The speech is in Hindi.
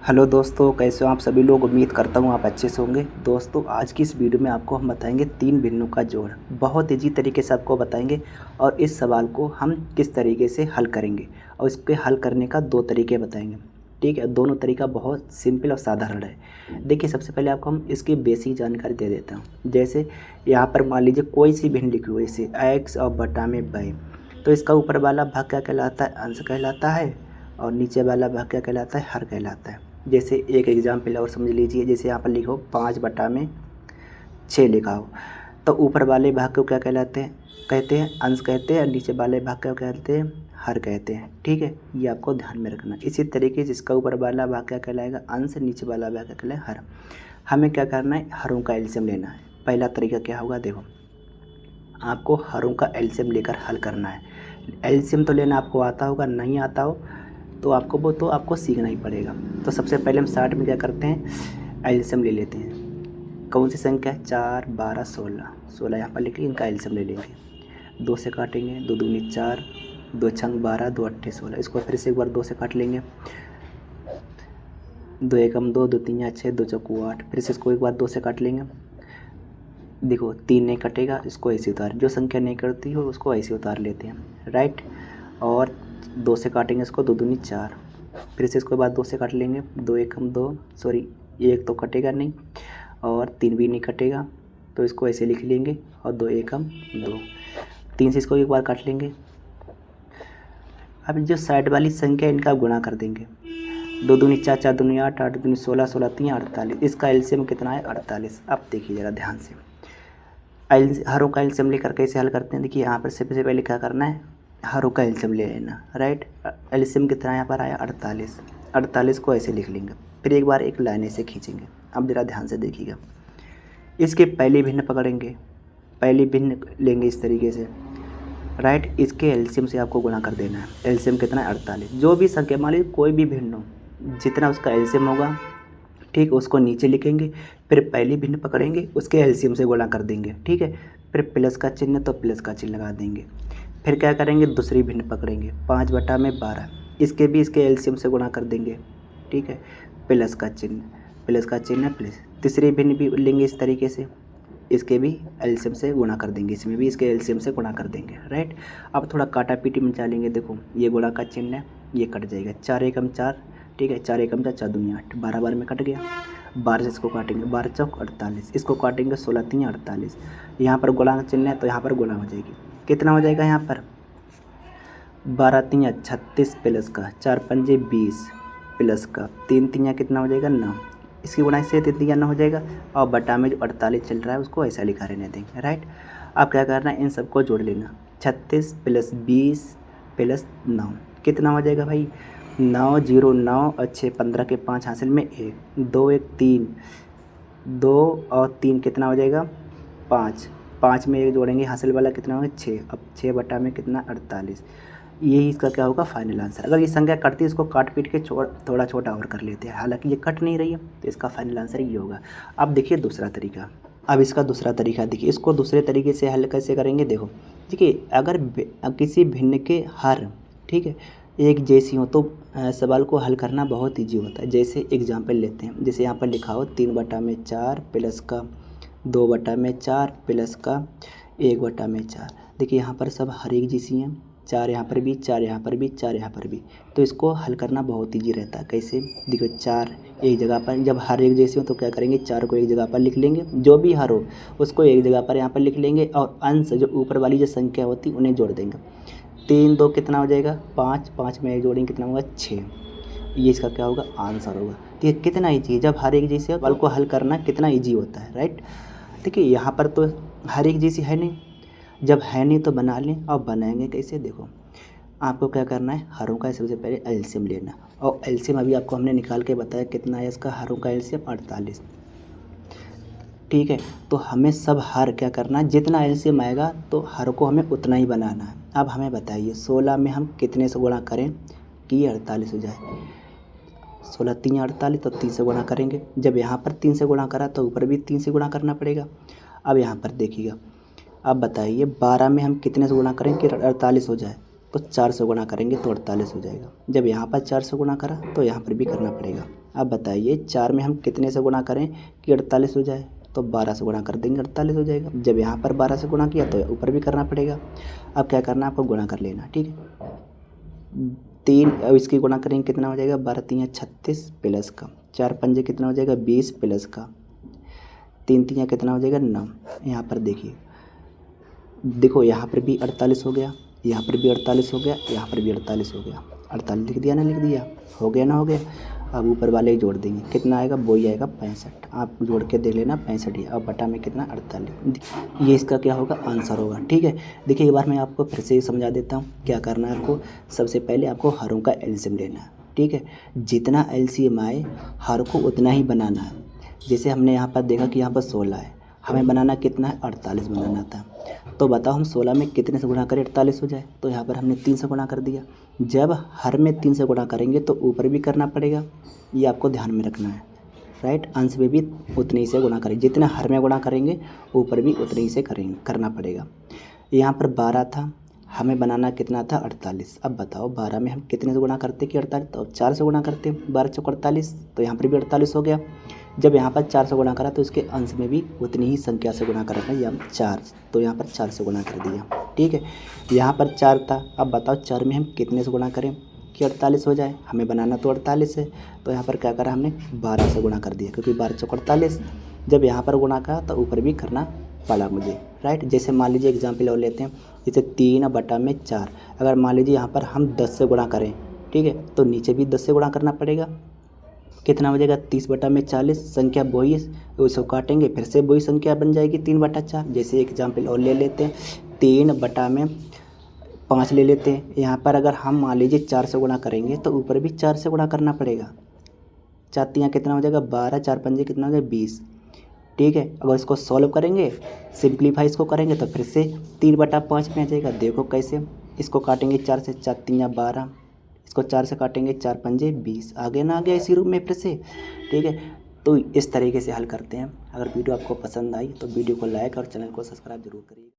हेलो दोस्तों, कैसे हो आप सभी लोग। उम्मीद करता हूँ आप अच्छे से होंगे। दोस्तों, आज की इस वीडियो में आपको हम बताएंगे तीन भिन्नों का जोड़। बहुत ईजी तरीके से आपको बताएंगे और इस सवाल को हम किस तरीके से हल करेंगे और इसके हल करने का दो तरीके बताएंगे। ठीक है, दोनों तरीका बहुत सिंपल और साधारण है। देखिए, सबसे पहले आपको हम इसकी बेसिक जानकारी दे देता हूँ। जैसे यहाँ पर मान लीजिए कोई सी भिन्न लिखी हुई जैसे एक्स और बटा में वाई, तो इसका ऊपर वाला भाग क्या कहलाता है? अंश कहलाता है और नीचे वाला भाग क्या कहलाता है? हर कहलाता है। जैसे एक एग्जाम्पल और समझ लीजिए, जैसे यहाँ पर लिखो 5/6 लिखा हो, तो ऊपर वाले भाग को क्या कहलाते हैं? कहते हैं अंश कहते हैं, और नीचे वाले भाग को कहते हैं? हर कहते हैं। ठीक है, ये आपको ध्यान में रखना। इसी तरीके से इसका ऊपर वाला भाग क्या कहलाएगा? अंश, नीचे वाला भाग क्या कहलाएगा? हर। हमें क्या करना है? हरों का एलसीएम लेना है। पहला तरीका क्या होगा? देखो, आपको हरों का एलसीएम लेकर हल करना है। एलसीएम तो लेना आपको आता होगा, नहीं आता हो तो आपको सीखना ही पड़ेगा। तो सबसे पहले हम स्टार्ट में क्या करते हैं? एलसीएम ले लेते हैं। कौन सी संख्या है? 4, 12, 16। 16 यहाँ पर लिख के इनका एलसीएम ले लेंगे। 2 से काटेंगे, 2 दूनी 4, 2 छंग 12, 2 अट्ठे 16। इसको फिर से एक बार 2 से काट लेंगे। 2 एकम 2, 2 तीन 6, 2 चौको 8। फिर से इसको एक बार 2 से काट लेंगे। देखो 3 नहीं कटेगा, इसको ऐसे उतार, जो संख्या नहीं करती हो उसको ऐसे उतार लेते हैं, राइट। और 2 से काटेंगे इसको, 2 दूनी 4। फिर से इसको बाद 2 से काट लेंगे। 2 एकम 2, सॉरी, एक तो कटेगा नहीं और 3 भी नहीं कटेगा, तो इसको ऐसे लिख लेंगे। और 2 एकम 2। 3 से इसको एक बार काट लेंगे। अब जो साइड वाली संख्या इनका गुणा कर देंगे। 2 दूनी 4, 4 दूनी 8, 8 दूनी 16, 16 तीन 48। इसका एलसीएम कितना है? 48। अब देखिए ज़रा ध्यान से, हरों का एलसीएम लेकर कैसे हल करते हैं। देखिए यहाँ पर सबसे पहले क्या करना है? हरों का एलसीएम ले लेना, राइट। एलसीएम कितना यहाँ पर आया? 48। 48 को ऐसे लिख लेंगे। फिर एक बार एक लाइन ऐसे खींचेंगे। अब जरा ध्यान से देखिएगा, इसके पहली भिन्न पकड़ेंगे, पहली भिन्न लेंगे इस तरीके से, राइट। इसके एलसीएम से आपको गुणा कर देना है। एलसीएम कितना है? 48। जो भी संख्या, मान लीजिए कोई भी भिन्न हो, जितना उसका एलसीएम होगा, ठीक, उसको नीचे लिखेंगे। फिर पहली भिन्न पकड़ेंगे, उसके एलसीएम से गुणा कर देंगे, ठीक है। फिर प्लस का चिन्ह, तो प्लस का चिन्ह लगा देंगे। फिर क्या करेंगे? दूसरी भिन्न पकड़ेंगे, 5/12। इसके भी इसके एलसीएम से गुणा कर देंगे, ठीक है। प्लस का चिन्ह, प्लस का चिन्ह, प्लस। तीसरी भिन्न भी लेंगे इस तरीके से, इसके भी एलसीएम से गुणा कर देंगे, इसमें भी इसके एलसीएम से गुणा कर देंगे, राइट। अब थोड़ा काटा पीटी मचा लेंगे। देखो ये गुणा का चिन्ह है, ये कट जाएगा। 4 एकम 4, ठीक है। 4 एकम 4, 4 दूनी 8, 12 बार में कट गया। 12 से इसको काटेंगे, 12 चौक 48। इसको काटेंगे, 16 तीन 48। यहाँ पर गुणा का चिन्ह है तो यहाँ पर गुणा हो जाएगी। कितना हो जाएगा यहाँ पर? 12 तीन 36 प्लस का 4 पंजे 20 प्लस का 3 तीन कितना हो जाएगा? 9। इसकी गुणा से 3 तीन 9 हो जाएगा। और बटा में जो 48 चल रहा है उसको ऐसा लिखा रहने देंगे, राइट। अब क्या करना है? इन सबको जोड़ लेना। 36 प्लस 20 प्लस 9 कितना हो जाएगा भाई? 9 0 9 और 6 15 के 5 हासिल में 1, 2 1 3, 2 और 3 कितना हो जाएगा? 5। 5 में 1 जोड़ेंगे, हासिल वाला कितना होगा? 6। अब 6 बटा में कितना? 48। यही इसका क्या होगा? Final answer. अगर ये संख्या कटती है इसको काट पीट के थोड़ा छोटा और कर लेते हैं, हालांकि ये कट नहीं रही है, तो इसका फाइनल आंसर ये होगा। अब देखिए दूसरा तरीका। अब इसका दूसरा तरीका देखिए, इसको दूसरे तरीके से हल कैसे करेंगे। देखो, देखिए अगर किसी भिन्न के हर, ठीक है, एक जैसी हो तो सवाल को हल करना बहुत ईजी होता है। जैसे एग्जाम्पल लेते हैं, जैसे यहाँ पर लिखा हो 3/4 प्लस का 2/4 प्लस का 1/4। देखिए यहाँ पर सब हर एक जैसी हैं, 4 यहाँ पर भी, 4 यहाँ पर भी, 4 यहाँ पर भी, तो इसको हल करना बहुत ईजी रहता है। कैसे? देखो 4 एक जगह पर, जब हर एक जैसी हो तो क्या करेंगे? 4 को एक जगह पर लिख लेंगे, जो भी हर हो उसको एक जगह पर यहाँ पर लिख लेंगे, और अंश जो ऊपर वाली जो संख्या होती है उन्हें जोड़ देंगे। 3 2 कितना हो जाएगा? 5। 5 में एक जोड़ेंगे कितना होगा? 6। ये इसका क्या होगा? आंसर होगा। तो ये कितना ईजी है, जब हर एक जैसे सवाल को हल करना कितना ईजी होता है, राइट। देखिए यहाँ पर तो हर एक जैसी है नहीं, जब है नहीं तो बना लें। और बनाएंगे कैसे? देखो, आपको क्या करना है? हरों का सबसे पहले एलसीएम लेना, और एलसीएम अभी आपको हमने निकाल के बताया कितना है इसका। हरों का एलसीएम 48, ठीक है। तो हमें सब हर क्या करना है? जितना एलसीएम आएगा तो हर को हमें उतना ही बनाना है। अब हमें बताइए 16 में हम कितने से गुणा करें कि 48 हो जाए? 16 तीन 48, तो 3 से गुणा करेंगे। जब यहाँ पर 3 से गुणा करा तो ऊपर भी 3 से गुणा करना पड़ेगा। अब यहाँ पर देखिएगा, अब बताइए 12 में हम कितने से गुणा करें कि 48 हो जाए? तो 4 से गुणा करेंगे तो 48 हो जाएगा। जब यहाँ पर 4 से गुणा करा तो यहाँ पर भी करना पड़ेगा। अब बताइए 4 में हम कितने से गुणा करें कि 48 हो जाए, तो 12 से गुणा कर देंगे 48 हो जाएगा। जब यहाँ पर 12 से गुणा किया तो ऊपर भी करना पड़ेगा। अब क्या करना है आपको, गुणा कर लेना, ठीक है। 3 अब इसकी गुणा करेंगे कितना हो जाएगा, 12 3 36 प्लस का 4 पंजे कितना हो जाएगा 20 प्लस का 3 3 कितना हो जाएगा 9। यहाँ पर देखिए, देखो यहाँ पर भी 48 हो गया, यहाँ पर भी 48 हो गया, यहाँ पर भी 48 हो गया। 48 लिख दिया ना, लिख दिया, हो गया ना, हो गया। अब ऊपर वाले ही जोड़ देंगे, कितना आएगा, वही आएगा 65। आप जोड़ के देख लेना 65 ही। अब बटा में कितना 48, ये इसका क्या होगा, आंसर होगा, ठीक है। देखिए एक बार मैं आपको फिर से समझा देता हूँ क्या करना है आपको। सबसे पहले आपको हरों का एलसीएम लेना है, ठीक है। जितना एलसीएम आए हर को उतना ही बनाना है। जैसे हमने यहाँ पर देखा कि यहाँ पर 16 है, हमें बनाना कितना है, 48 बनाना था। तो बताओ हम 16 में कितने से गुणा करें 48 हो जाए, तो यहाँ पर हमने 3 से गुणा कर दिया। जब हर में 3 से गुणा करेंगे तो ऊपर भी करना पड़ेगा, ये आपको ध्यान में रखना है, राइट। अंश में भी उतने ही से गुणा करेंगे, जितना हर में गुणा करेंगे ऊपर भी उतने ही से करना पड़ेगा। यहाँ पर 12 था, हमें बनाना कितना था 48। अब बताओ 12 में हम कितने से गुणा करते कि 48, तो 4 से गुणा करते हैं, 12 चौक 48, तो यहाँ पर भी 48 हो गया। जब यहाँ पर 4 से गुणा करा तो इसके अंश में भी उतनी ही संख्या से गुणा करना है, या 4, तो यहाँ पर 4 से गुणा कर दिया, ठीक है। यहाँ पर 4 था, अब बताओ 4 में हम कितने से गुणा करें कि 48 हो जाए, हमें बनाना तो 48 है। तो यहाँ पर क्या करा हमने 12 से गुणा कर दिया, क्योंकि 12 चौक 48। जब यहाँ पर गुणा करा तो ऊपर भी करना पड़ा मुझे, राइट। जैसे मान लीजिए एग्जाम्पल और लेते हैं, जैसे 3 बटा में 4, अगर मान लीजिए यहाँ पर हम 10 से गुणा करें, ठीक है, तो नीचे भी 10 से गुणा करना पड़ेगा। कितना हो जाएगा 30 बटा में 40, संख्या वही है, उसको काटेंगे फिर से वही संख्या बन जाएगी 3 बटा 4। जैसे एग्जाम्पल और ले लेते हैं, 3 बटा में 5 ले लेते हैं। यहाँ पर अगर हम मान लीजिए 4 से गुणा करेंगे तो ऊपर भी 4 से गुणा करना पड़ेगा। 4 3 कितना हो जाएगा 12, 4 पंजे कितना हो जाएगा 20, ठीक है। अगर इसको सॉल्व करेंगे, सिंप्लीफाई इसको करेंगे तो फिर से 3 बटा 5 में आ जाएगा। देखो कैसे, इसको काटेंगे 4 से, 4 3 12, इसको 4 से काटेंगे, 4 पंजे 20, आगे ना आ गया इसी रूप में फिर से, ठीक है। तो इस तरीके से हल करते हैं। अगर वीडियो आपको पसंद आई तो वीडियो को लाइक और चैनल को सब्सक्राइब जरूर करिए।